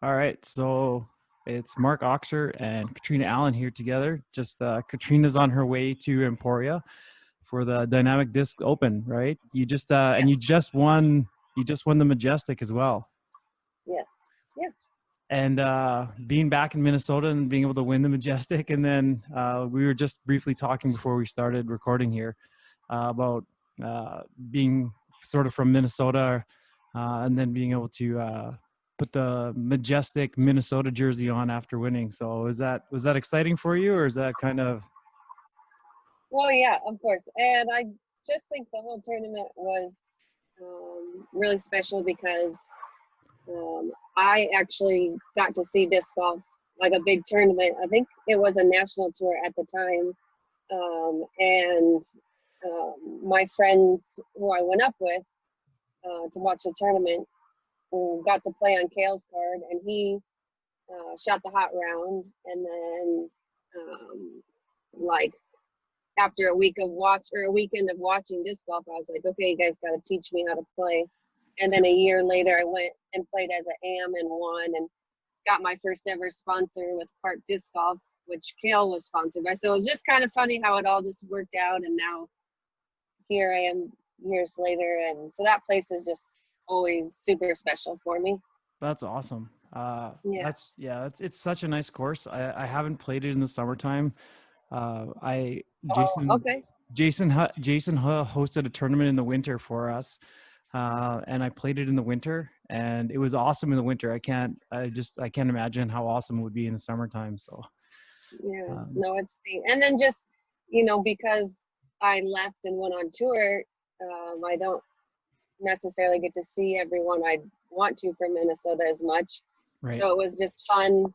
All right, so it's Mark Oxer and Catrina Allen here together. Just Katrina's on her way to Emporia for the Dynamic Disc Open, right? You just and Yes. you just won the Majestic as well. Yes. Yeah. And being back in Minnesota and being able to win the Majestic, and then we were just briefly talking before we started recording here about being sort of from Minnesota, and then being able to put the Majestic Minnesota jersey on after winning. So was that exciting for you, or is that kind of? Well, yeah, of course. And I just think the whole tournament was really special because I actually got to see disc golf like a big tournament. I think it was a national tour at the time. And my friends who I went up with to watch the tournament got to play on Kale's card, and he shot the hot round. And then, like, after a weekend of watching disc golf, I was like, okay, you guys got to teach me how to play. And then a year later, I went and played as an AM and won, and got my first ever sponsor with Park Disc Golf, which Kale was sponsored by. So it was just kind of funny how it all just worked out. And now here I am years later. And so that place is just always super special for me. That's awesome. Yeah. It's such a nice course. I haven't played it in the summertime. I Oh, okay. Jason hosted a tournament in the winter for us, and I played it in the winter, and it was awesome in the winter. I can't imagine how awesome it would be in the summertime. So Yeah. um, No, it's and then just, because I left and went on tour, I don't necessarily get to see everyone I want to from Minnesota as much. right. So it was just fun.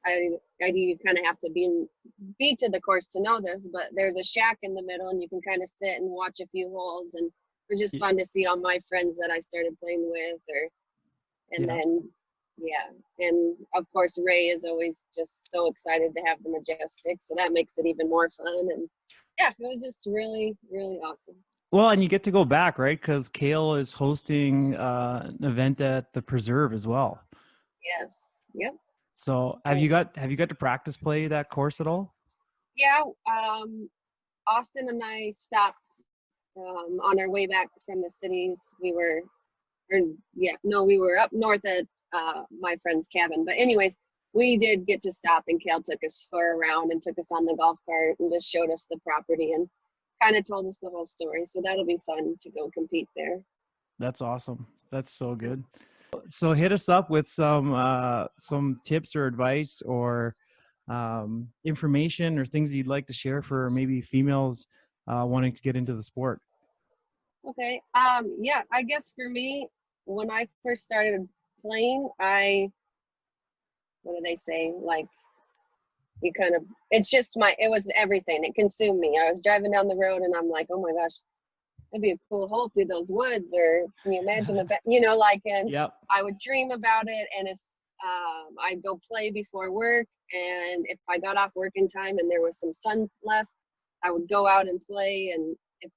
You kind of have to be to the course to know this, but there's a shack in the middle, and you can kind of sit and watch a few holes, and it was just fun to see all my friends that I started playing with, and Yeah. then and of course Ray is always just so excited to have the Majestic, so that makes it even more fun. And yeah, it was just really, really awesome. Well, and you get to go back, right? Because Kale is hosting an event at the Preserve as well. Yes. Yep. So Yeah. have you got to practice play that course at all? Yeah. Austin and I stopped on our way back from the cities. We were up north at my friend's cabin. But anyways, we did get to stop, and Kale took us for a round and took us on the golf cart and just showed us the property and kind of told us the whole story. So that'll be fun to go compete there. That's awesome. That's so good. So hit us up with some tips or advice or information or things you'd like to share for maybe females wanting to get into the sport. Okay. Yeah, I guess for me, when I first started playing, what do they say? Like, it was everything. It consumed me. I was driving down the road and I'm like, oh my gosh, it'd be a cool hole through those woods. Or can you imagine and Yep. I would dream about it. And I'd go play before work. And if I got off work in time and there was some sun left, I would go out and play. And if,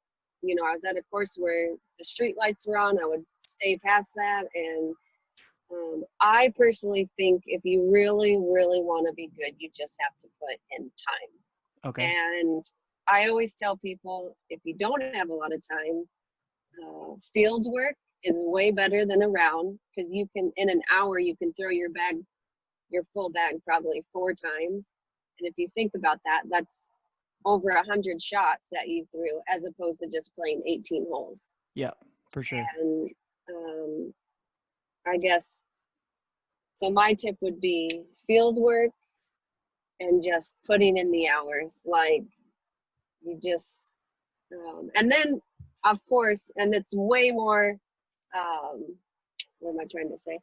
I was at a course where the street lights were on, I would stay past that. And I personally think if you really, really want to be good, you just have to put in time. Okay. And I always tell people, if you don't have a lot of time, field work is way better than a round, because in an hour, you can throw your full bag probably 4 times. And if you think about that, that's over 100 shots that you threw, as opposed to just playing 18 holes. Yeah, for sure. And I guess, so my tip would be field work and just putting in the hours. Like, you just, and then of course, and it's way more, what am I trying to say?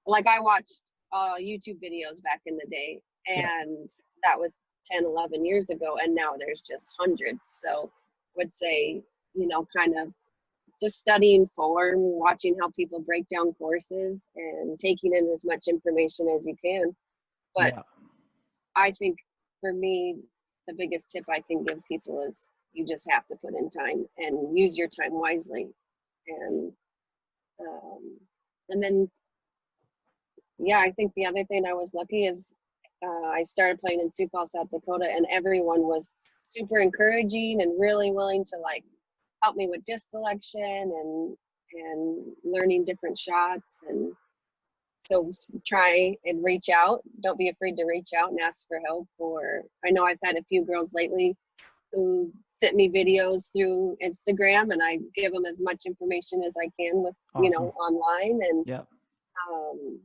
Like, I watched YouTube videos back in the day, Yeah. and that was 10, 11 years ago, and now there's just hundreds. So I would say, kind of just studying form, watching how people break down courses, and taking in as much information as you can. But Yeah. I think for me, the biggest tip I can give people is you just have to put in time and use your time wisely. And and then yeah, I think the other thing I was lucky is I started playing in Sioux Falls, South Dakota, and everyone was super encouraging and really willing to like help me with disc selection and learning different shots. And so try and reach out. Don't be afraid to reach out and ask for help. Or I know I've had a few girls lately who sent me videos through Instagram, and I give them as much information as I can with, Awesome. online. Yeah. Um,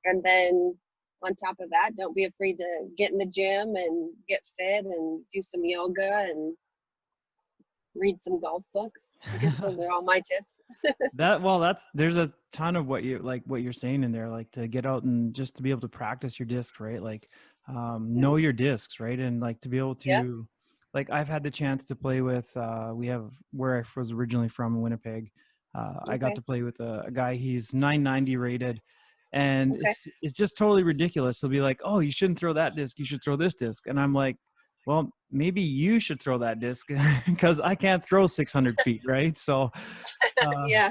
and then on top of that, don't be afraid to get in the gym and get fit and do some yoga and read some golf books. I guess those are all my tips. There's a ton of what you're saying in there, like to get out and just to be able to practice your discs, right? Like Yeah. know your discs, right? And like to be able Yep. to, like, I've had the chance to play with we have where I was originally from in Winnipeg. I got Okay. to play with a guy, he's 990 rated, and Okay. it's just totally ridiculous. He'll be like, "Oh, you shouldn't throw that disc, you should throw this disc." And I'm like, well, maybe you should throw that disc because I can't throw 600 feet, right? So uh, Yeah. Yeah.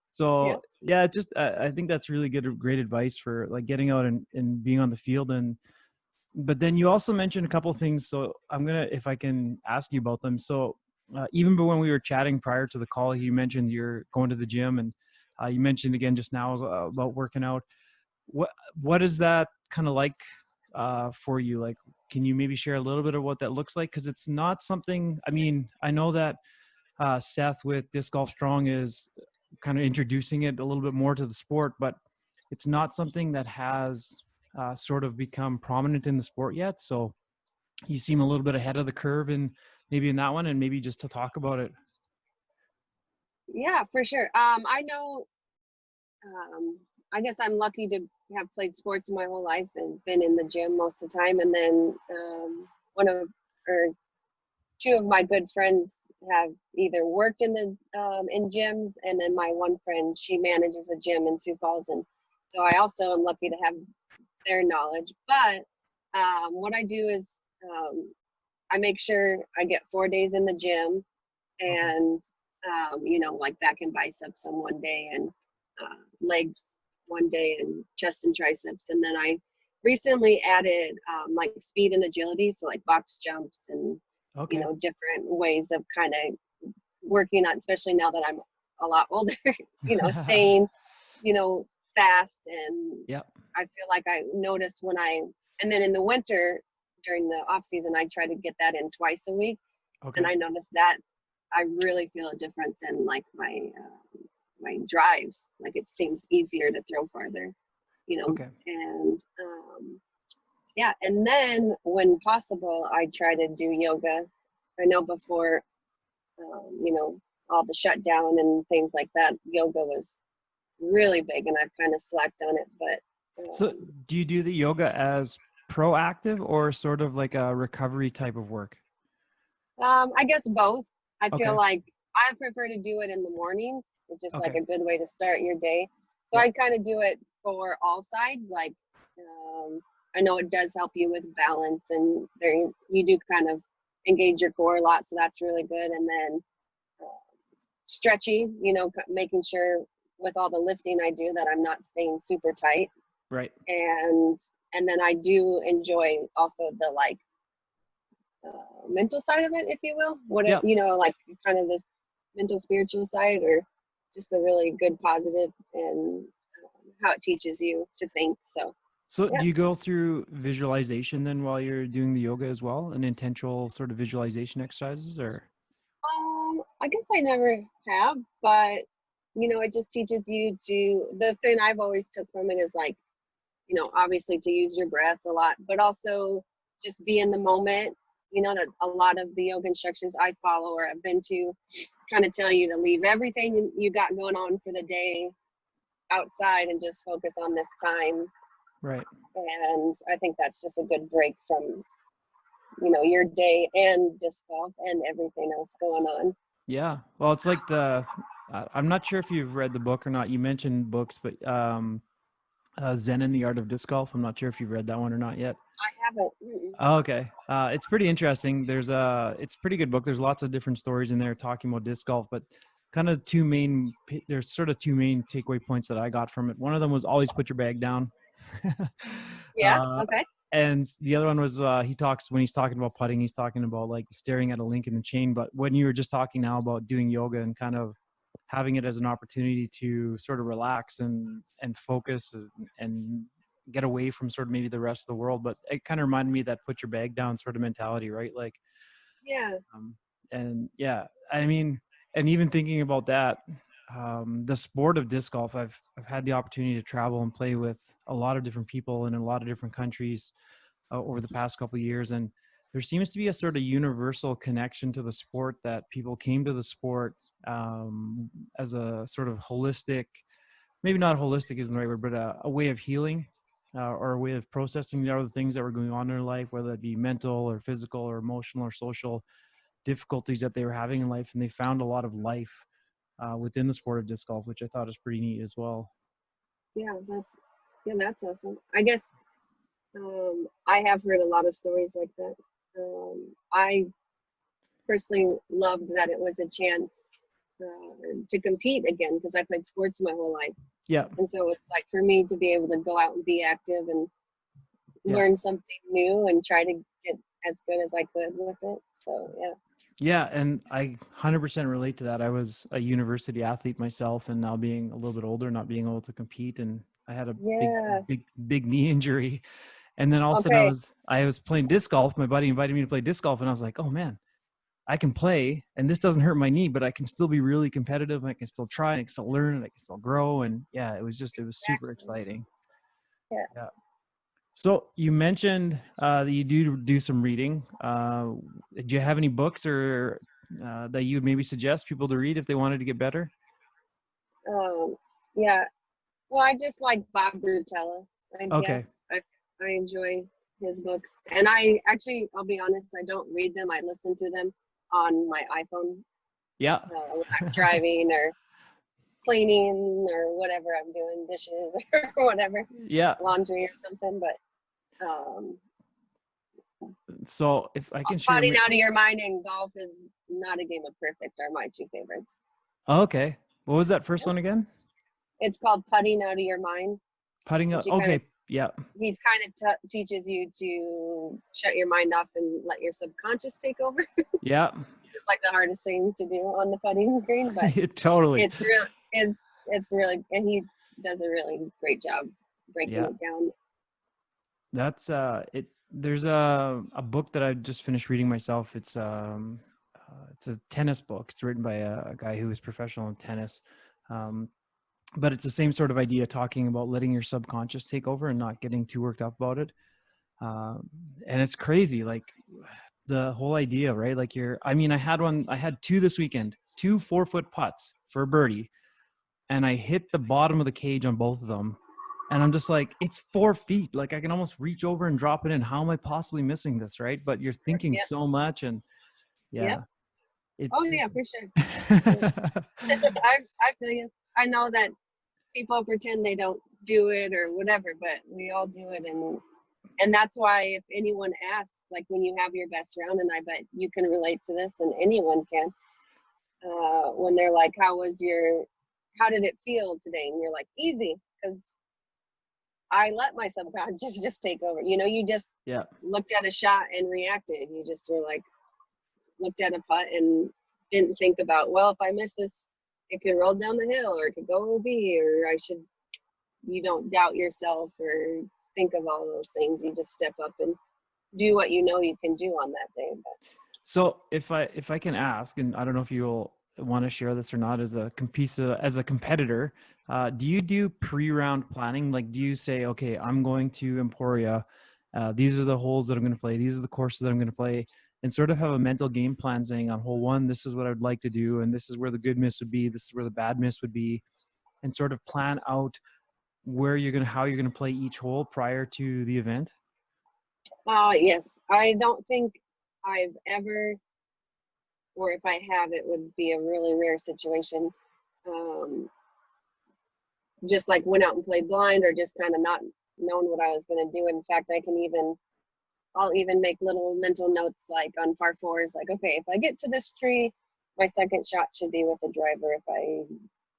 so yeah, it just I think that's really great advice for like getting out and being on the field. And but then you also mentioned a couple of things, so I'm gonna, if I can ask you about them. So even when we were chatting prior to the call, you mentioned you're going to the gym, and you mentioned again just now about working out. What what is that kind of like for you? Like, can you maybe share a little bit of what that looks like? Because it's not something. I mean, I know that Seth with Disc Golf Strong is kind of introducing it a little bit more to the sport, but it's not something that has sort of become prominent in the sport yet. So you seem a little bit ahead of the curve in maybe in that one, and maybe just to talk about it. Yeah, for sure. I know, um, I guess I'm lucky to have played sports my whole life and been in the gym most of the time. And then one of, or two of my good friends have either worked in gyms, and then my one friend, she manages a gym in Sioux Falls, and so I also am lucky to have their knowledge. But what I do is I make sure I get 4 days in the gym, Okay. and like back and biceps on one day, and legs one day, and chest and triceps. And then I recently added like speed and agility, so like box jumps and Okay. different ways of kind of working on, especially now that I'm a lot older, staying, you know, fast. And Yep. I feel like I notice and then in the winter during the off season, I try to get that in twice a week. And Okay. I noticed that I really feel a difference in like my drives. Like it seems easier to throw farther, Okay. and yeah. And then when possible, I try to do yoga. I know before, all the shutdown and things like that, yoga was really big, and I've kind of slacked on it. But So do you do the yoga as proactive or sort of like a recovery type of work? I guess both. I feel Okay. like I prefer to do it in the morning. It's just like Okay. a good way to start your day. So Yeah. I kind of do it for all sides. Like, um, I know it does help you with balance, and there you do kind of engage your core a lot. So that's really good. And then uh, stretching, making sure with all the lifting I do that I'm not staying super tight. Right. And then I do enjoy also the like mental side of it, if you will. Yeah. Like kind of this mental spiritual side, or just the really good positive, and how it teaches you to think. So So yeah. do you go through visualization then while you're doing the yoga as well, and intentional sort of visualization exercises, or? I guess I never have, but it just teaches you to. The thing I've always took from it is like, obviously to use your breath a lot, but also just be in the moment. That a lot of the yoga instructors I follow or have been to kind of tell you to leave everything you got going on for the day outside and just focus on this time. Right. And I think that's just a good break from, your day and disc golf and everything else going on. Yeah. Well, it's like I'm not sure if you've read the book or not. You mentioned books, but Zen and the Art of Disc Golf. I'm not sure if you've read that one or not yet. I haven't. Mm-mm. Oh, okay. It's pretty interesting. It's a pretty good book. There's lots of different stories in there talking about disc golf, but kind of there's sort of two main takeaway points that I got from it. One of them was always put your bag down. Yeah. uh, Okay. and the other one was he talks when he's talking about putting, he's talking about like staring at a link in the chain. But when you were just talking now about doing yoga and kind of having it as an opportunity to sort of relax and focus and get away from sort of maybe the rest of the world, but it kind of reminded me of that put your bag down sort of mentality, right? Like, Yeah. um, and yeah, I mean, and even thinking about that, the sport of disc golf, I've had the opportunity to travel and play with a lot of different people in a lot of different countries over the past couple of years, and there seems to be a sort of universal connection to the sport that people came to the sport as a sort of holistic, maybe not holistic isn't the right word, but a way of healing or a way of processing the other things that were going on in their life, whether it be mental or physical or emotional or social difficulties that they were having in life, and they found a lot of life within the sport of disc golf, which I thought is pretty neat as well. Yeah. That's awesome. I guess I have heard a lot of stories like that. I personally loved that it was a chance to compete again because I played sports my whole life. Yeah, And so it's like for me to be able to go out and be active and yeah, learn something new and try to get as good as I could with it. So yeah. yeah, and I 100% relate to that. I was a university athlete myself, and now being a little bit older, not being able to compete, and I had a Yeah. big knee injury, and then all of a sudden Okay. I was playing disc golf. My buddy invited me to play disc golf, and I was like, oh man, I can play, and this doesn't hurt my knee, but I can still be really competitive. I can still try, and I can still learn, and I can still grow. And yeah, it was super Exactly. exciting. Yeah. Yeah. So you mentioned that you do some reading. Do you have any books or that you would maybe suggest people to read if they wanted to get better? Um, yeah. Well, I just like Bob Rutella. I guess Okay. I enjoy his books, and I actually, I'll be honest, I don't read them. I listen to them on my iPhone Yeah. when I'm driving or cleaning or whatever I'm doing, dishes or whatever, Yeah. laundry or something. But So if I can share, Potting Out of Your Mind and Golf is Not a Game of Perfect are my two favorites. oh, okay. What was that first Yep. one again? It's called Putting Out of Your Mind, Putting up. which Okay. Yeah. he kind of teaches you to shut your mind off and let your subconscious take over. Yeah. Just like the hardest thing to do on the putting green, but Totally. it's real. It's really, and he does a really great job breaking Yeah. it down. That's it. There's a book that I just finished reading myself. It's a tennis book. It's written by a guy who is professional in tennis. Um, but it's the same sort of idea, talking about letting your subconscious take over and not getting too worked up about it. Um, and it's crazy, like the whole idea, right? Like I had two this weekend, 2 4-foot putts for a birdie, and I hit the bottom of the cage on both of them. And I'm just like, it's 4 feet. Like I can almost reach over and drop it in. How am I possibly missing this? Right. But you're thinking Yep. so much. And Yep. yeah, it's Oh yeah, just, for sure. Yeah. I feel you. I know that people pretend they don't do it or whatever, but we all do it, and that's why if anyone asks, like when you have your best round, and I bet you can relate to this, and anyone can, when they're like, how did it feel today? And you're like, easy, because I let my subconscious just take over. You just yeah. looked at a shot and reacted. You just were like, looked at a putt and didn't think about, well, if I miss this, it could roll down the hill or it could go OB, or you don't doubt yourself or think of all those things. You just step up and do what you know you can do on that day. But So if I can ask, and I don't know if you'll want to share this or not, as a competitor, do you do pre-round planning? Like, do you say, okay, I'm going to Emporia, these are the holes that I'm going to play, these are the courses that I'm going to play, and sort of have a mental game plan saying on hole one, this is what I would like to do, and this is where the good miss would be, this is where the bad miss would be, and sort of plan out how you're gonna play each hole prior to the event? yes, I don't think I've ever, or if I have, it would be a really rare situation. Um, just like went out and played blind, or just kind of not known what I was going to do. In fact, I'll even make little mental notes like on par fours, like, okay, if I get to this tree, my second shot should be with the driver. If I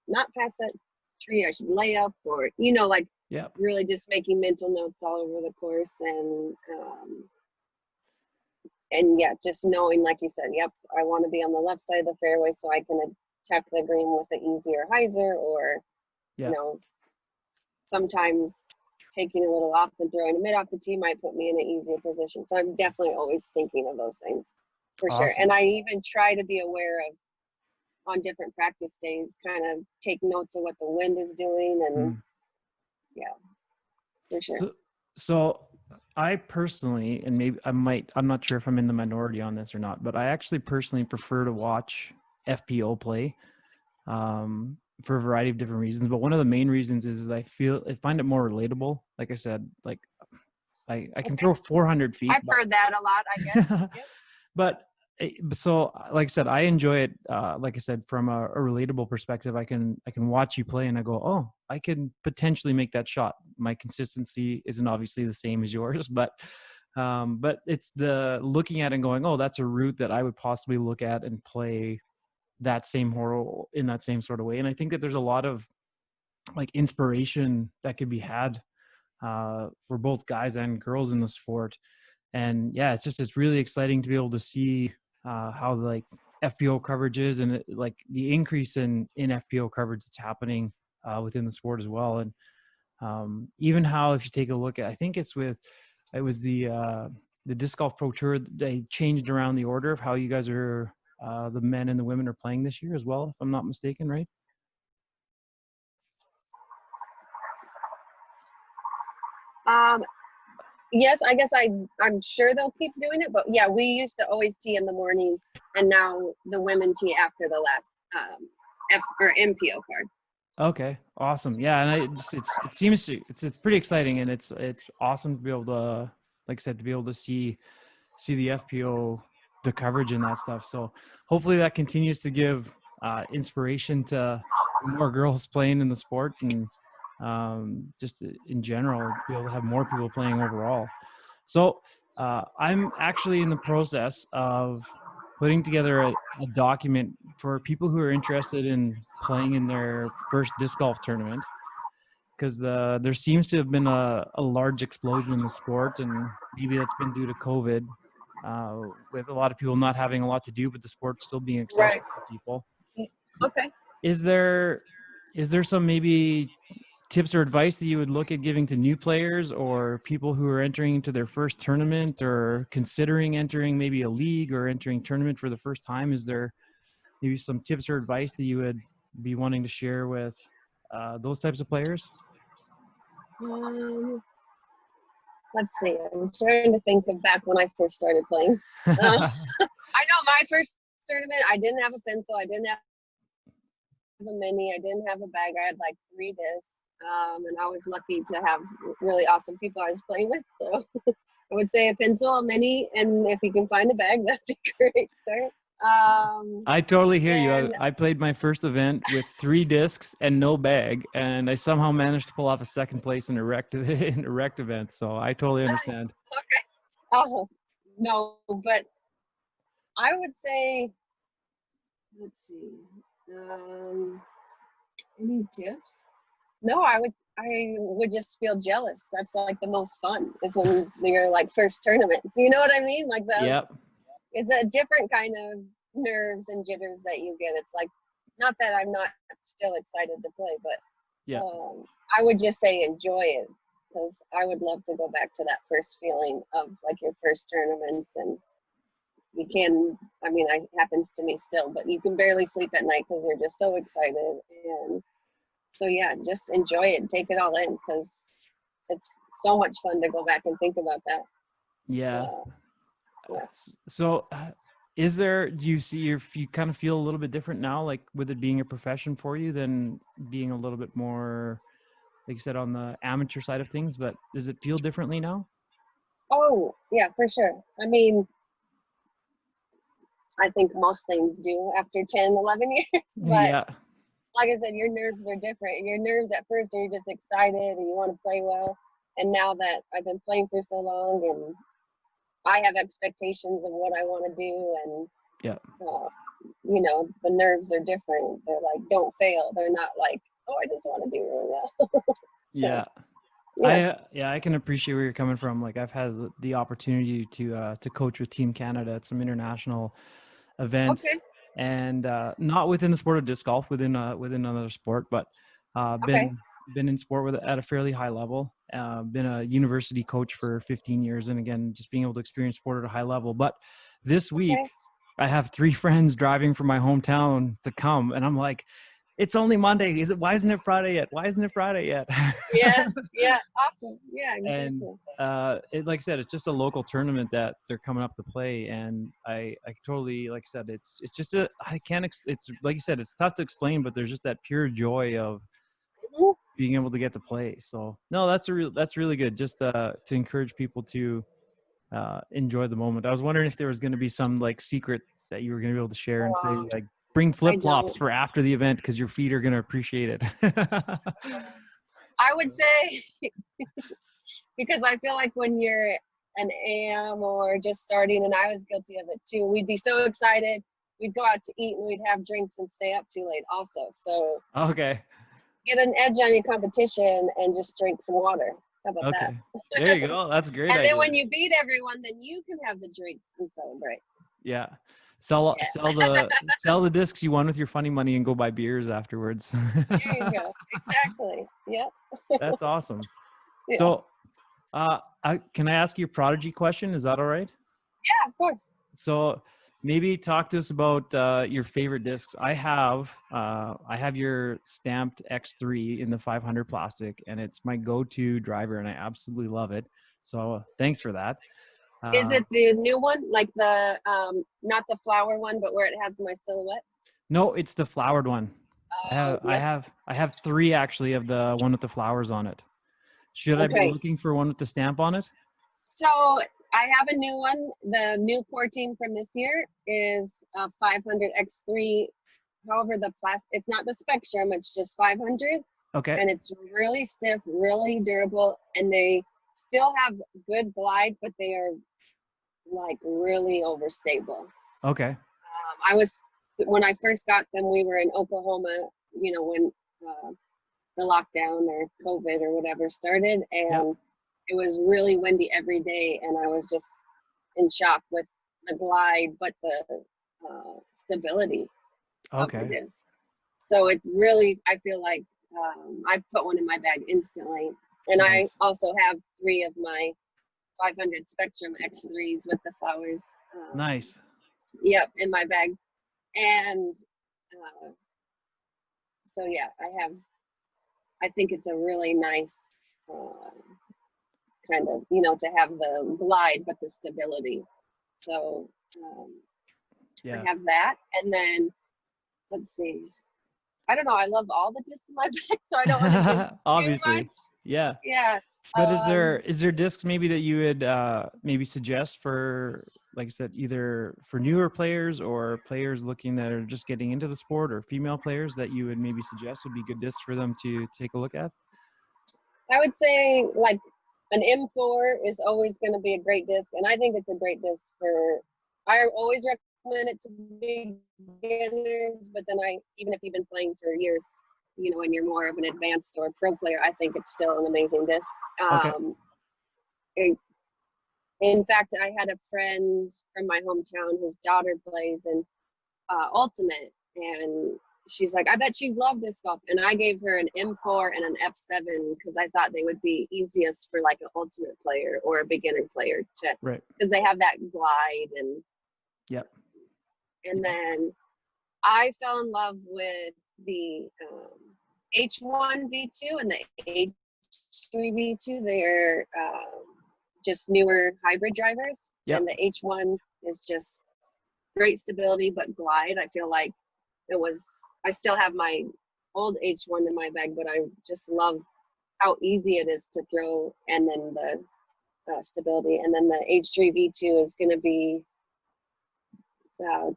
not pass that tree, I should lay up, or, like Yeah. really just making mental notes all over the course, and yeah, just knowing, like you said, yep, I want to be on the left side of the fairway so I can attack the green with an easier hyzer, or Yeah. you know, sometimes taking a little off and throwing a mid off the tee might put me in an easier position. So I'm definitely always thinking of those things for sure. Awesome. And I even try to be aware of, on different practice days, kind of take notes of what the wind is doing, and Mm. yeah, for sure. So I personally, and maybe I'm not sure if I'm in the minority on this or not, but I actually personally prefer to watch FPO play, for a variety of different reasons. But one of the main reasons is I find it more relatable. Like I said, like I can Okay. throw 400 feet, I've heard that a lot, I guess. Yep. but so like I said, I enjoy it. Like I said, from a relatable perspective, I can watch you play and I go, oh, I can potentially make that shot. My consistency isn't obviously the same as yours, but it's the looking at it and going, oh, that's a route that I would possibly look at and play that same hole in that same sort of way. And I think that there's a lot of like inspiration that could be had for both guys and girls in the sport. And yeah, it's really exciting to be able to see how like FPO coverage is, and like the increase in FPO coverage that's happening within the sport as well. And even how, if you take a look at, I think it was the Disc Golf Pro Tour, they changed around the order of how you guys are, the men and the women are playing this year as well, if I'm not mistaken, right? Um, yes, I guess I'm sure they'll keep doing it, but yeah, we used to always tee in the morning, and now the women tee after the last F or MPO card. Okay, awesome. Yeah, and it seems it's pretty exciting, and it's awesome to be able to, like I said, to be able to see the FPO, the coverage and that stuff. So hopefully that continues to give inspiration to more girls playing in the sport, and just in general, be able to have more people playing overall. So I'm actually in the process of putting together a document for people who are interested in playing in their first disc golf tournament, because there seems to have been a large explosion in the sport, and maybe that's been due to COVID, with a lot of people not having a lot to do, but the sport still being Right. accessible to people. Okay. Is there some maybe tips or advice that you would look at giving to new players or people who are entering into their first tournament or considering entering maybe a league or entering tournament for the first time? Is there maybe some tips or advice that you would be wanting to share with those types of players? Um, let's see. I'm trying to think of back when I first started playing. Uh, I know my first tournament, I didn't have a pencil, I didn't have a mini, I didn't have a bag. I had like 3 discs, and I was lucky to have really awesome people I was playing with. So I would say a pencil, a mini, and if you can find a bag, that'd be great start. I totally hear you. And I played my first event with 3 discs and no bag, and I somehow managed to pull off a second place in a rec in a rec event. So I totally nice. understand. Okay. Oh no, but I would say, let's see. Um, any tips? No, I would just feel jealous. That's like the most fun is when you're like first tournaments. You know what I mean? Like that. Yep. It's a different kind of nerves and jitters that you get. It's like, not that I'm not still excited to play, but Yep. I would just say enjoy it, because I would love to go back to that first feeling of like your first tournaments. And you can, I mean, it happens to me still, but you can barely sleep at night because you're just so excited. And so yeah, just enjoy it and take it all in, because it's so much fun to go back and think about that. Yeah. Uh, yeah. So, do you see if you kind of feel a little bit different now, like with it being a profession for you, than being a little bit more, like you said, on the amateur side of things? But does it feel differently now? Oh yeah, for sure. I mean, I think most things do after 10, 11 years, but Yeah. like I said, your nerves are different. Your nerves at first are just excited and you want to play well. And now that I've been playing for so long, and I have expectations of what I want to do, and Yeah. the nerves are different. They're like, don't fail. They're not like, oh, I just want to do really well. Yeah. So Yeah. Yeah, I can appreciate where you're coming from. Like I've had the opportunity to coach with Team Canada at some international events, Okay. and not within the sport of disc golf, within another sport, but Okay. been in sport with at a fairly high level. Been a university coach for 15 years, and again, just being able to experience sport at a high level. But this week, Okay. I have 3 friends driving from my hometown to come, and I'm like, it's only Monday. Why isn't it Friday yet? Why isn't it Friday yet? Yeah. Yeah. Awesome. Yeah. And Exactly. like I said, it's just a local tournament that they're coming up to play, and I totally, like I said, it's just I can't it's like you said, it's tough to explain, but there's just that pure joy of Mhm. being able to get to play. So no, that's really good, just to encourage people to enjoy the moment. I was wondering if there was going to be some like secret that you were going to be able to share and say, Uh, like, bring I flip-flops don't. for after the event because your feet are going to appreciate it. I would say because I feel like when you're an AM or just starting, and I was guilty of it too, we'd be so excited. We'd go out to eat and we'd have drinks and stay up too late also. So Okay. get an edge on your competition and just drink some water. How about that? Okay. There you go. That's a great And then idea. when you beat everyone, then you can have the drinks and celebrate. Yeah. Sell Yeah, sell the discs you won with your funny money and go buy beers afterwards. there you go. Exactly. Yep. That's awesome. Yeah. So, can I ask you a prodigy question? Is that all right? Yeah, of course. So, maybe talk to us about your favorite discs. I have your stamped X3 in the 500 plastic, and it's my go-to driver, and I absolutely love it. So, thanks for that. Is Uh, it the new one, like the not the flower one, but where it has my silhouette? no, it's the flowered one. Oh, yep. I have 3 actually of the one with the flowers on it. Should I be Okay. looking for one with the stamp on it? So I have a new one. The new core team from this year is 500 X3. However, the plastic, it's not the Spectrum, it's just 500. Okay. And it's really stiff, really durable, and they still have good glide, but they are like really overstable. Okay. I was when I first got them, we were in Oklahoma, when the lockdown or COVID or whatever started, Yep. and it was really windy every day, and I was just in shock with the glide, but the stability of the Okay. disc. So it really, I feel like I put one in my bag instantly, and I Nice. also have 3 of my 500 Spectrum X3s with the flowers. Nice. Yep, in my bag, and uh, so yeah, I have. I think it's a really nice uh, kind of, to have the glide but the stability. So I Yeah. have that, and then let's see. I don't know. I love all the discs in my bag, so I don't want to give too much. Obviously. Yeah. Yeah. But Um, is there discs maybe that you would maybe suggest for, like I said, either for newer players or players looking that are just getting into the sport, or female players that you would maybe suggest would be good discs for them to take a look at? I would say like an M4 is always going to be a great disc, and I think it's a great disc for. I always recommend it to beginners, but then even if you've been playing for years, and you're more of an advanced or pro player, I think it's still an amazing disc. Okay. It, in fact, I had a friend from my hometown whose daughter plays in Ultimate, and she's like, I bet you love disc golf. And I gave her an M4 and an F7 because I thought they would be easiest for like an Ultimate player or a beginner player to, Right. because they have that glide Yep. and Yep. then I fell in love with the H1 V2 and the H3 V2. They're just newer hybrid drivers, and Yep. the H1 is just great stability but glide. I feel like I still have my old H1 in my bag, but I just love how easy it is to throw, and then the stability. And then the H3 V2 is going to be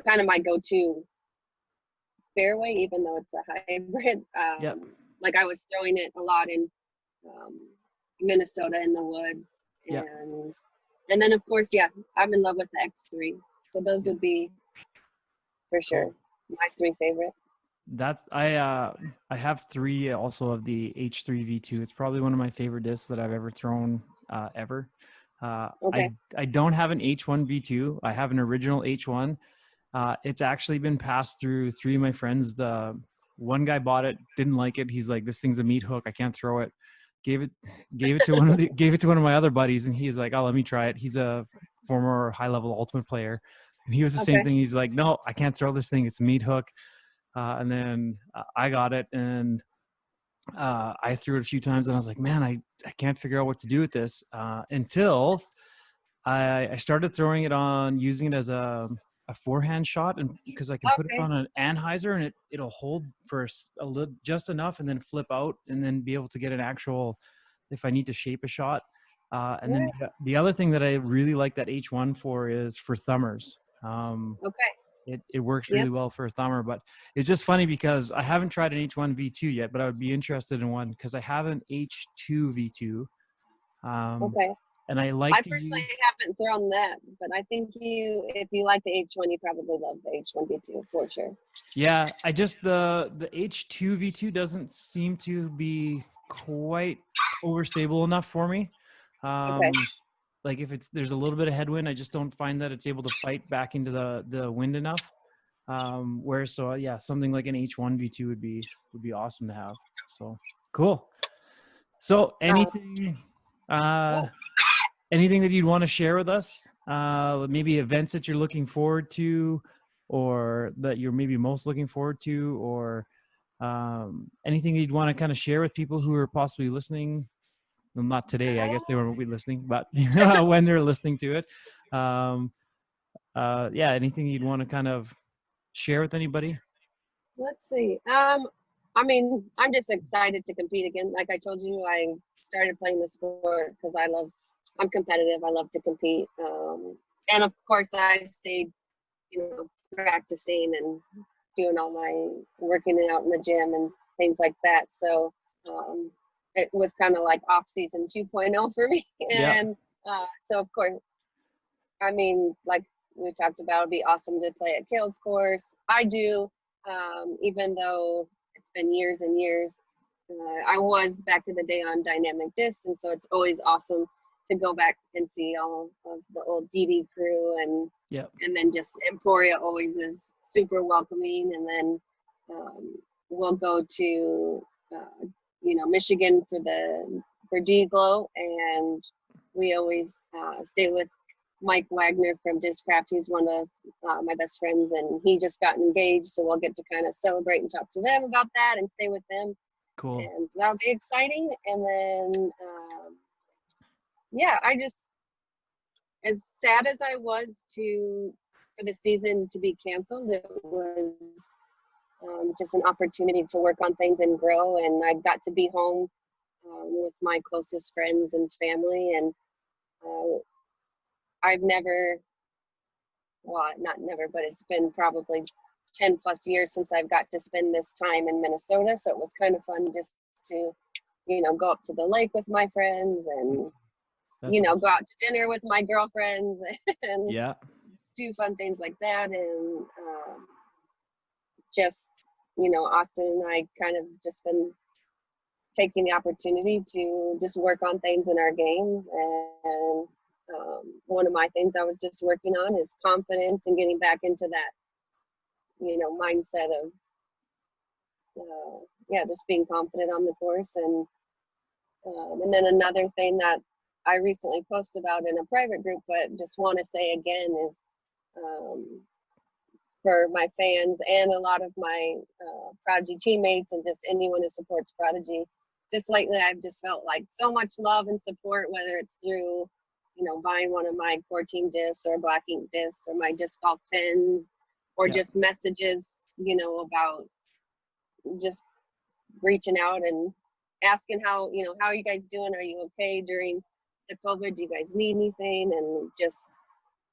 kind of my go-to fairway, even though it's a hybrid. Yep. Like I was throwing it a lot in um, Minnesota in the woods, Yep. and then of course, yeah, I'm in love with the X3. So those Yep. would be for sure Cool. my 3 favorite. That's I have three also of the H3 V2. It's probably one of my favorite discs that I've ever thrown ever. Uh, Okay. I don't have an H1 V2. I have an original H1. It's actually been passed through three of my friends. The one guy bought it, didn't like it. He's like, "This thing's a meat hook. I can't throw it." Gave it gave it to one of my other buddies, and he's like, "Oh, let me try it." He's a former high level ultimate player, and he was the same Okay. thing. He's like, "No, I can't throw this thing. It's a meat hook." And then I got it, and I threw it a few times, and I was like, "Man, I can't figure out what to do with this." Until I started throwing it on, using it as a forehand shot, and because I can put it Okay. on an anhyzer, and it'll hold for a little, just enough, and then flip out, and then be able to get an actual, if I need to shape a shot. And then Yeah. the other thing that I really like that H1 for is for thumbers. Um, Okay. it works Yep. really well for a thumber, but it's just funny because I haven't tried an H1 V2 yet, but I would be interested in one because I have an H2 V2. Um, Okay. and I I like to personally use, haven't thrown that, but I think if you like the H1, you probably love the H1B2 for sure. yeah, I just, the H2 V2 doesn't seem to be quite overstable enough for me. Okay. Like if there's a little bit of headwind, I just don't find that it's able to fight back into the wind enough. Whereas, so yeah, something like an H1 V2 would be awesome to have. So cool. So Uh, uh, well, anything that you'd want to share with us? Maybe events that you're looking forward to, or that you're maybe most looking forward to, or anything that you'd want to kind of share with people who are possibly listening. Well, not today, I guess they won't be listening, but when they're listening to it. Um, yeah, anything you'd want to kind of share with anybody? let's see. I mean, I'm just excited to compete again. Like I told you, I started playing the sport because I'm competitive. I love to compete. And of course, I stayed, practicing and doing all my working out in the gym and things like that. So um, it was kind of like off season 2.0 for me. Yeah, And so, of course, I mean, like we talked about, it'd be awesome to play at Kale's course. I do, even though it's been years and years. I was back in the day on dynamic disc, and so it's always awesome to go back and see all of the old DD crew, yeah, and then just Emporia always is super welcoming. And then we'll go to Michigan for D Glow, and we always stay with Mike Wagner from Discraft. He's one of my best friends, and he just got engaged, so we'll get to kind of celebrate and talk to them about that and stay with them. cool. And so that'll be exciting. And then, yeah, as sad as I was for the season to be canceled, it was just an opportunity to work on things and grow. And I got to be home with my closest friends and family. And I've never, well, not never, but it's been probably 10 plus years since I've got to spend this time in Minnesota. So it was kind of fun just to, go up to the lake with my friends and, That's go awesome. out to dinner with my girlfriends and Yeah, do fun things like that. And just, Austin and I kind of just been taking the opportunity to just work on things in our games. And one of my things I was just working on is confidence and getting back into that, mindset of, yeah, just being confident on the course. And then another thing that I recently posted about in a private group, but just want to say again is um, for my fans and a lot of my Prodigy teammates and just anyone who supports Prodigy. Just lately, I've just felt like so much love and support, whether it's through, buying one of my core team discs or black ink discs or my disc golf pins or yeah, just messages, about just reaching out and asking how are you guys doing? Are you okay during the COVID? Do you guys need anything? And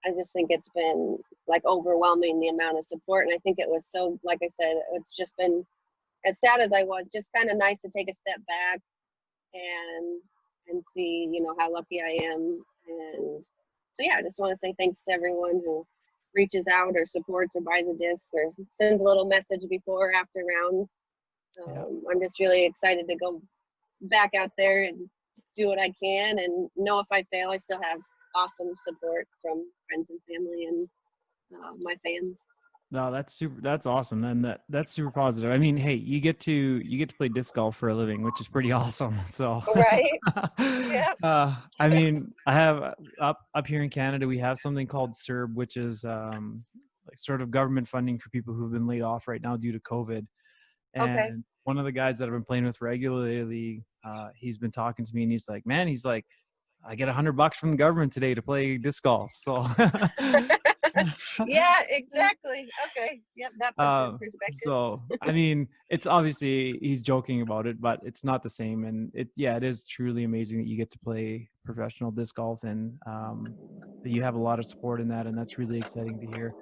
I just think it's been like overwhelming the amount of support. And I think it was so, like I said, it's just been as sad as I was, just kind of nice to take a step back and see, how lucky I am. And so, yeah, I just want to say thanks to everyone who reaches out or supports or buys a disc or sends a little message before or after rounds. Yeah. I'm just really excited to go back out there and do what I can, and know if I fail, I still have awesome support from friends and family and my fans. No, that's super. That's awesome, and that's super positive. I mean, hey, you get to play disc golf for a living, which is pretty awesome. So, Right? Yeah. I mean, I have up here in Canada, we have something called CERB, which is like sort of government funding for people who've been laid off right now due to COVID. Okay. And one of the guys that I've been playing with regularly, he's been talking to me, and he's like, "Man, he's like, I get $100 from the government today to play disc golf." So. Yeah, exactly. Okay. Yep, that puts it in perspective. So I mean, it's obviously he's joking about it, but it's not the same. And it is truly amazing that you get to play professional disc golf, and that you have a lot of support in that, and that's really exciting to hear.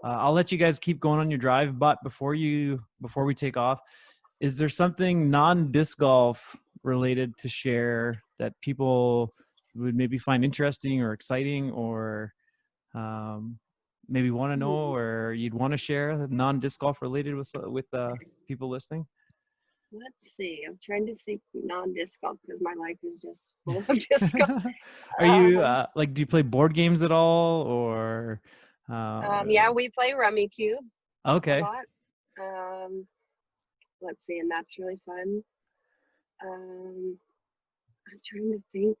I'll let you guys keep going on your drive, but before we take off, is there something non-disc golf related to share that people would maybe find interesting or exciting, or um, maybe want to know, or you'd want to share that non-disc golf related with people listening? Let's see. I'm trying to think non-disc golf because my life is just full of disc golf. Are you Um, like, do you play board games at all, or yeah, we play Rummy Cube a okay. lot. Um, let's see, and that's really fun. I'm trying to think.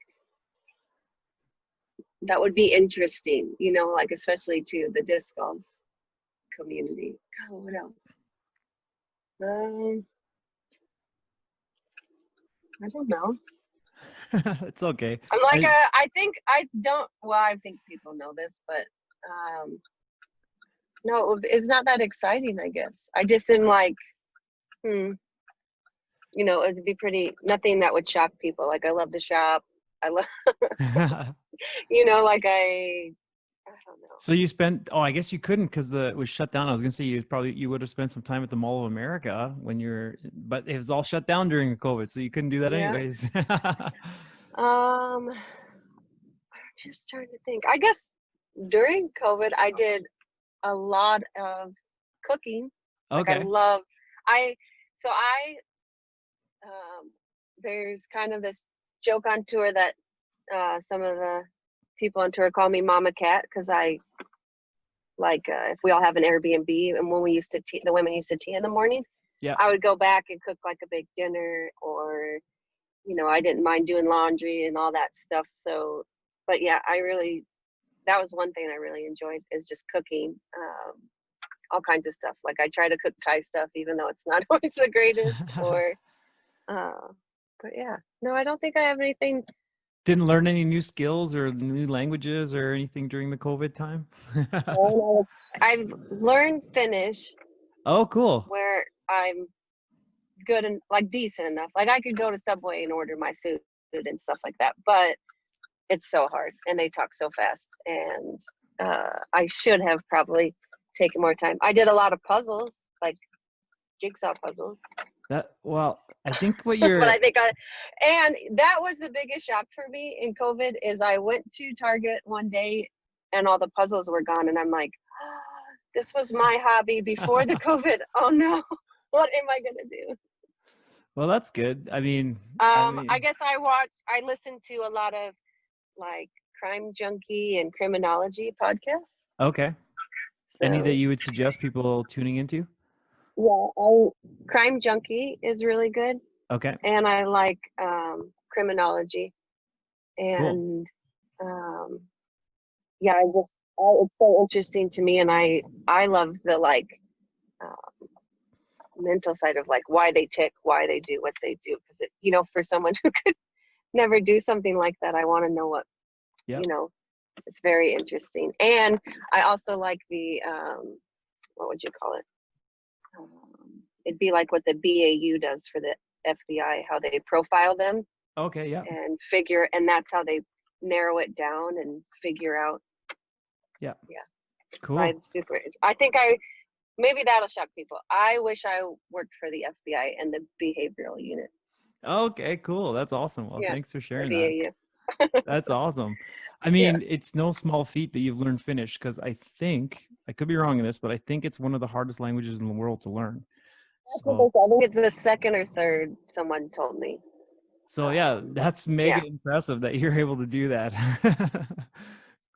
That would be interesting, like especially to the disc golf community. God, what else? Um, I don't know. It's okay. I'm like, I think I don't. Well, I think people know this, but no, it's not that exciting. I guess I just am like, hmm. It'd be pretty. Nothing that would shock people. Like I love to shop. I love, like I don't know. So you spent, oh, I guess you couldn't because it was shut down. I was gonna say you would have spent some time at the Mall of America when you're, but it was all shut down during COVID, so you couldn't do that Yeah. anyways. I'm just trying to think. I guess during COVID, I did a lot of cooking. Like I Okay. love, I, so I, there's kind of this joke on tour that some of the people on tour call me Mama Cat because I like if we all have an Airbnb, and when we used to tea, the women used to tea in the morning, Yeah. I would go back and cook like a big dinner, or I didn't mind doing laundry and all that stuff. So, but yeah, that was one thing I really enjoyed, is just cooking all kinds of stuff. Like I try to cook Thai stuff, even though it's not always the greatest. Or, but yeah, no, I don't think I have anything. Didn't learn any new skills or new languages or anything during the COVID time? I've learned Finnish, Oh, cool. where I'm good and like decent enough. Like I could go to Subway and order my food and stuff like that, but it's so hard and they talk so fast, and I should have probably taken more time. I did a lot of puzzles, like jigsaw puzzles. I think what But you're, I think and that was the biggest shock for me in COVID, is I went to Target one day and all the puzzles were gone, and I'm like, oh, this was my hobby before the COVID. Oh no, what am I gonna do? well, that's good. I guess I listen to a lot of like crime junkie and criminology podcasts. okay. Any that So you would suggest people tuning into? yeah, crime junkie is really good, Okay, and I like criminology, cool. and yeah, it's so interesting to me, and I love the like mental side of like why they tick, why they do what they do, because for someone who could never do something like that, I want to know what Yep. it's very interesting. And I also like the what would you call it? It'd be like what the BAU does for the FBI, how they profile them Okay, yeah. and that's how they narrow it down and figure out. Yeah. Yeah. So Cool. I think maybe that'll shock people. I wish I worked for the FBI and the behavioral unit. Okay, cool. That's awesome. Well, Yeah. thanks for The sharing that. BAU. That's awesome. I Yeah, mean, it's no small feat that you've learned Finnish because I think I could be wrong in this, but I think it's one of the hardest languages in the world to learn. that's what they So, said. I think it's the second or third. Someone told me. so yeah, that's Yeah. mega impressive that you're able to do that.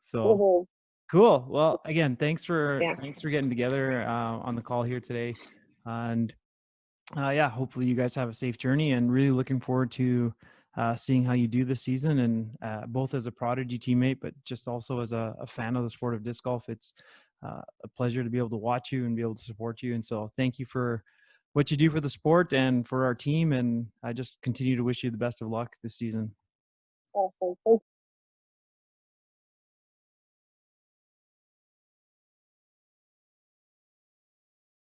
So Hmm. cool. Well, again, Yeah. thanks for getting together on the call here today, and yeah, hopefully you guys have a safe journey, and really looking forward to seeing how you do this season, and both as a Prodigy teammate, but just also as a fan of the sport of disc golf. It's a pleasure to be able to watch you and be able to support you. And so thank you for what you do for the sport and for our team. And I just continue to wish you the best of luck this season. Awesome. Thank